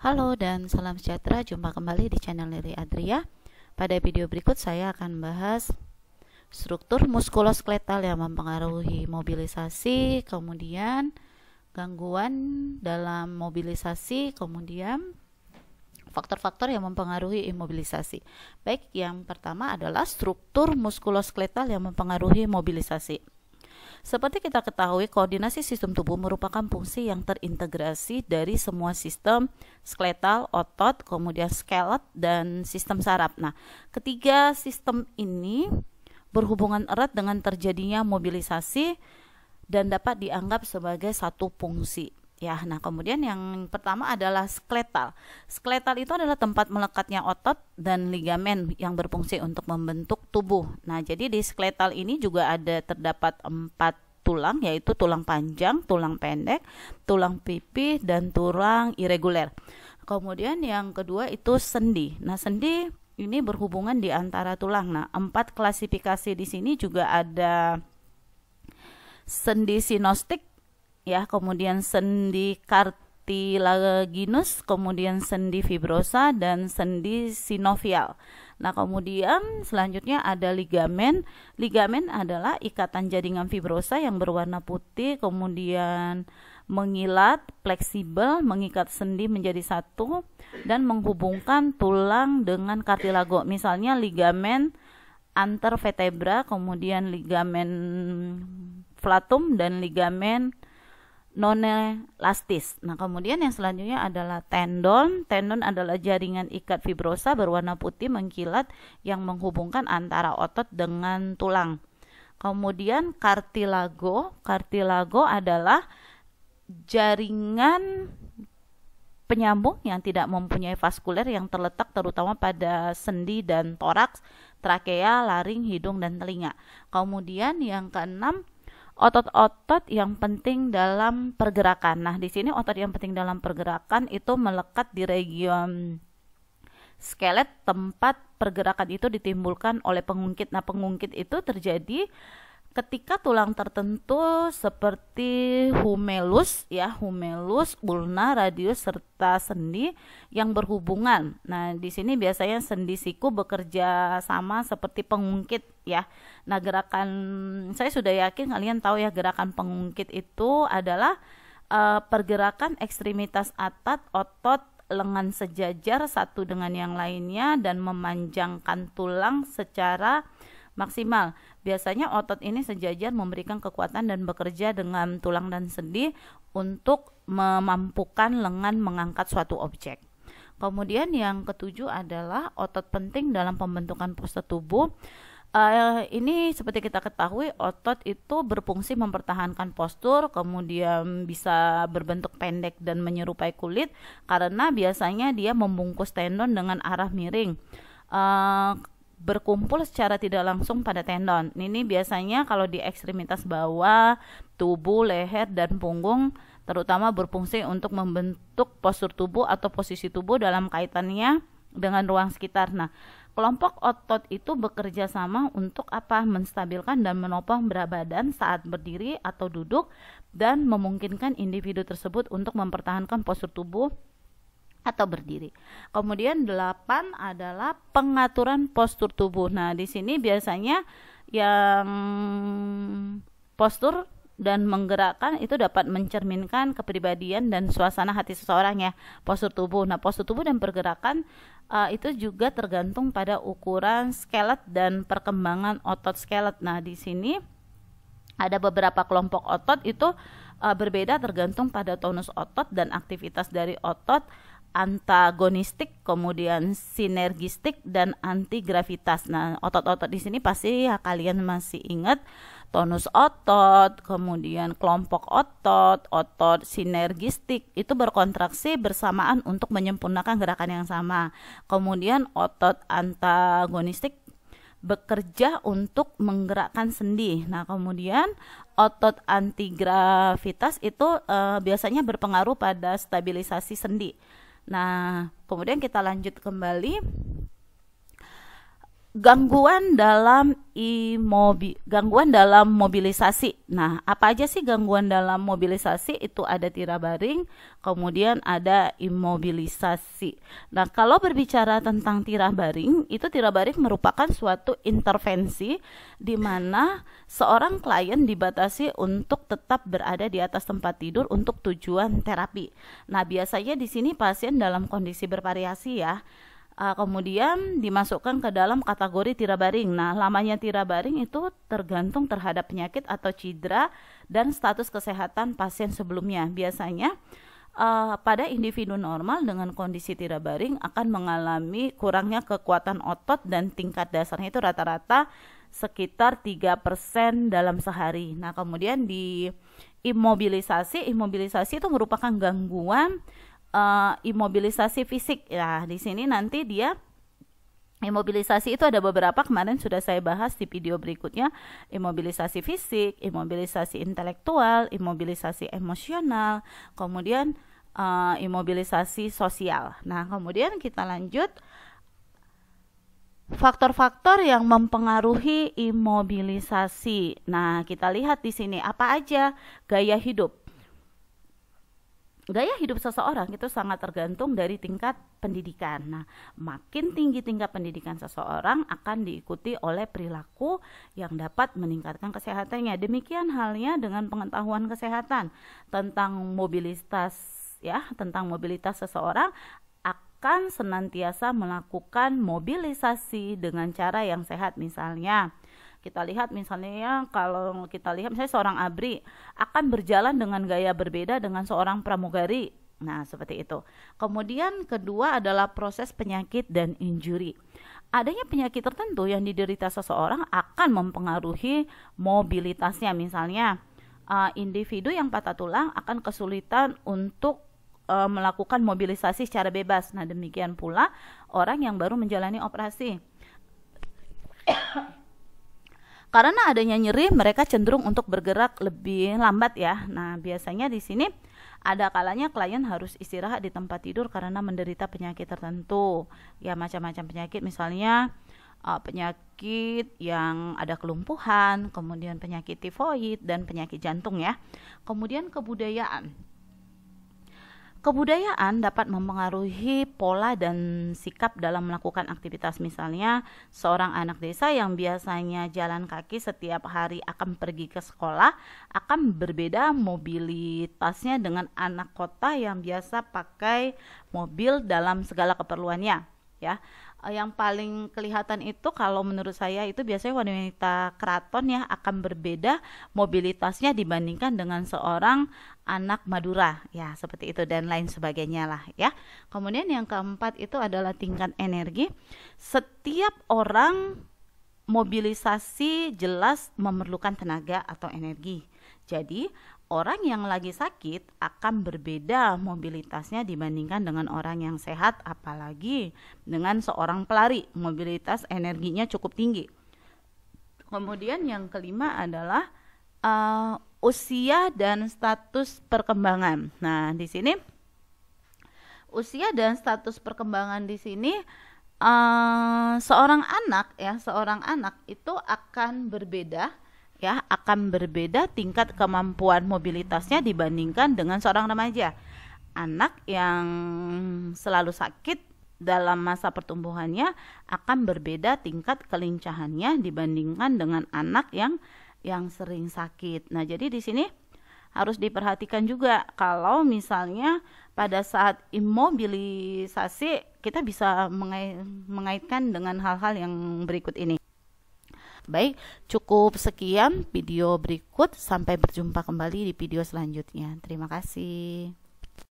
Halo dan salam sejahtera, jumpa kembali di channel Liri Adria. Pada video berikut saya akan membahas struktur muskuloskeletal yang mempengaruhi mobilisasi, kemudian gangguan dalam mobilisasi, kemudian faktor-faktor yang mempengaruhi imobilisasi. Baik, yang pertama adalah struktur muskuloskeletal yang mempengaruhi mobilisasi. Seperti kita ketahui, koordinasi sistem tubuh merupakan fungsi yang terintegrasi dari semua sistem skeletal, otot, kemudian skelet, dan sistem saraf. Nah, ketiga sistem ini berhubungan erat dengan terjadinya mobilisasi dan dapat dianggap sebagai satu fungsi. Ya, nah kemudian yang pertama adalah skeletal. Skeletal itu adalah tempat melekatnya otot dan ligamen yang berfungsi untuk membentuk tubuh. Nah, jadi di skeletal ini juga terdapat 4 tulang, yaitu tulang panjang, tulang pendek, tulang pipih, dan tulang irreguler. Kemudian yang kedua itu sendi. Nah, sendi ini berhubungan di antara tulang. Nah, 4 klasifikasi di sini juga ada sendi sinostik, ya, kemudian sendi cartilaginous, kemudian sendi fibrosa, dan sendi sinovial. Nah, kemudian selanjutnya ada ligamen. Ligamen adalah ikatan jaringan fibrosa yang berwarna putih, kemudian mengilat, fleksibel, mengikat sendi menjadi satu, dan menghubungkan tulang dengan kartilago. Misalnya ligamen antar vertebra, kemudian ligamen flatum, dan ligamen non-elastis. Nah, kemudian yang selanjutnya adalah tendon. Tendon adalah jaringan ikat fibrosa berwarna putih mengkilat yang menghubungkan antara otot dengan tulang. Kemudian kartilago. Kartilago adalah jaringan penyambung yang tidak mempunyai vaskuler yang terletak terutama pada sendi dan toraks, trakea, laring, hidung, dan telinga. Kemudian yang keenam, otot-otot yang penting dalam pergerakan. Nah, di sini otot yang penting dalam pergerakan itu melekat di region skelet, tempat pergerakan itu ditimbulkan oleh pengungkit. Nah, pengungkit itu terjadi ketika tulang tertentu seperti humerus, ya, humerus, ulna, radius, serta sendi yang berhubungan. Nah, di sini biasanya sendi siku bekerja sama seperti pengungkit, ya. Nah, gerakan, saya sudah yakin kalian tahu ya, gerakan pengungkit itu adalah pergerakan ekstremitas atas otot lengan sejajar satu dengan yang lainnya dan memanjangkan tulang secara maksimal. Biasanya otot ini sejajar memberikan kekuatan dan bekerja dengan tulang dan sendi untuk memampukan lengan mengangkat suatu objek. Kemudian yang ketujuh adalah otot penting dalam pembentukan postur tubuh. Ini seperti kita ketahui, otot itu berfungsi mempertahankan postur, kemudian bisa berbentuk pendek dan menyerupai kulit karena biasanya dia membungkus tendon dengan arah miring, berkumpul secara tidak langsung pada tendon. Ini biasanya kalau di ekstremitas bawah, tubuh, leher, dan punggung terutama berfungsi untuk membentuk postur tubuh atau posisi tubuh dalam kaitannya dengan ruang sekitar. Nah, kelompok otot itu bekerja sama untuk apa? Menstabilkan dan menopang berat badan saat berdiri atau duduk dan memungkinkan individu tersebut untuk mempertahankan postur tubuh atau berdiri. Kemudian 8 adalah pengaturan postur tubuh. Nah, di sini biasanya yang postur dan menggerakkan itu dapat mencerminkan kepribadian dan suasana hati seseorang, ya, postur tubuh. Nah, postur tubuh dan pergerakan itu juga tergantung pada ukuran skelet dan perkembangan otot skelet. Nah, di sini ada beberapa kelompok otot itu berbeda tergantung pada tonus otot dan aktivitas dari otot, antagonistik, kemudian sinergistik, dan antigravitas. Nah, otot-otot di sini pasti ya, kalian masih ingat tonus otot, kemudian kelompok otot, otot sinergistik itu berkontraksi bersamaan untuk menyempurnakan gerakan yang sama. Kemudian otot antagonistik bekerja untuk menggerakkan sendi. Nah, kemudian otot antigravitas itu biasanya berpengaruh pada stabilisasi sendi. Nah, kemudian kita lanjut kembali. Gangguan dalam mobilisasi. Nah, apa aja sih gangguan dalam mobilisasi? Itu ada tirabaring, kemudian ada imobilisasi. Nah, kalau berbicara tentang tirabaring, itu tirabaring merupakan suatu intervensi di mana seorang klien dibatasi untuk tetap berada di atas tempat tidur untuk tujuan terapi. Nah, biasanya di sini pasien dalam kondisi bervariasi ya. Kemudian dimasukkan ke dalam kategori tirabaring. Nah, lamanya tirabaring itu tergantung terhadap penyakit atau cedera dan status kesehatan pasien sebelumnya. Biasanya pada individu normal dengan kondisi tirabaring akan mengalami kurangnya kekuatan otot dan tingkat dasarnya itu rata-rata sekitar 3% dalam sehari. Nah, kemudian di imobilisasi itu merupakan gangguan imobilisasi fisik. Ya, di sini nanti dia imobilisasi itu ada beberapa, kemarin sudah saya bahas di video berikutnya. Imobilisasi fisik, imobilisasi intelektual, imobilisasi emosional, kemudian imobilisasi sosial. Nah, kemudian kita lanjut faktor-faktor yang mempengaruhi imobilisasi. Nah, kita lihat di sini apa aja. Gaya hidup seseorang itu sangat tergantung dari tingkat pendidikan. Nah, makin tinggi tingkat pendidikan seseorang akan diikuti oleh perilaku yang dapat meningkatkan kesehatannya. Demikian halnya dengan pengetahuan kesehatan tentang mobilitas seseorang akan senantiasa melakukan mobilisasi dengan cara yang sehat. Misalnya kita lihat misalnya seorang ABRI akan berjalan dengan gaya berbeda dengan seorang pramugari. Nah, seperti itu. Kemudian kedua adalah proses penyakit dan injury. Adanya penyakit tertentu yang diderita seseorang akan mempengaruhi mobilitasnya. Misalnya individu yang patah tulang akan kesulitan untuk melakukan mobilisasi secara bebas. Nah, demikian pula orang yang baru menjalani operasi. Karena adanya nyeri, mereka cenderung untuk bergerak lebih lambat ya. Nah, biasanya di sini ada kalanya klien harus istirahat di tempat tidur karena menderita penyakit tertentu. Ya, macam-macam penyakit, misalnya penyakit yang ada kelumpuhan, kemudian penyakit tifoid dan penyakit jantung ya. Kemudian Kebudayaan dapat mempengaruhi pola dan sikap dalam melakukan aktivitas. Misalnya, seorang anak desa yang biasanya jalan kaki setiap hari akan pergi ke sekolah akan berbeda mobilitasnya dengan anak kota yang biasa pakai mobil dalam segala keperluannya. Ya, yang paling kelihatan itu kalau menurut saya itu biasanya wanita keraton ya akan berbeda mobilitasnya dibandingkan dengan seorang anak Madura ya, seperti itu dan lain sebagainya lah ya. Kemudian yang keempat itu adalah tingkat energi. Setiap orang mobilisasi jelas memerlukan tenaga atau energi. Jadi orang yang lagi sakit akan berbeda mobilitasnya dibandingkan dengan orang yang sehat, apalagi dengan seorang pelari, mobilitas energinya cukup tinggi. Kemudian yang kelima adalah usia dan status perkembangan. Nah, di sini usia dan status perkembangan di sini seorang anak itu akan berbeda tingkat kemampuan mobilitasnya dibandingkan dengan seorang remaja. Anak yang selalu sakit dalam masa pertumbuhannya akan berbeda tingkat kelincahannya dibandingkan dengan anak yang sering sakit. Nah, jadi di sini harus diperhatikan juga kalau misalnya pada saat imobilisasi kita bisa mengaitkan dengan hal-hal yang berikut ini. Baik, cukup sekian video berikut. Sampai berjumpa kembali di video selanjutnya. Terima kasih.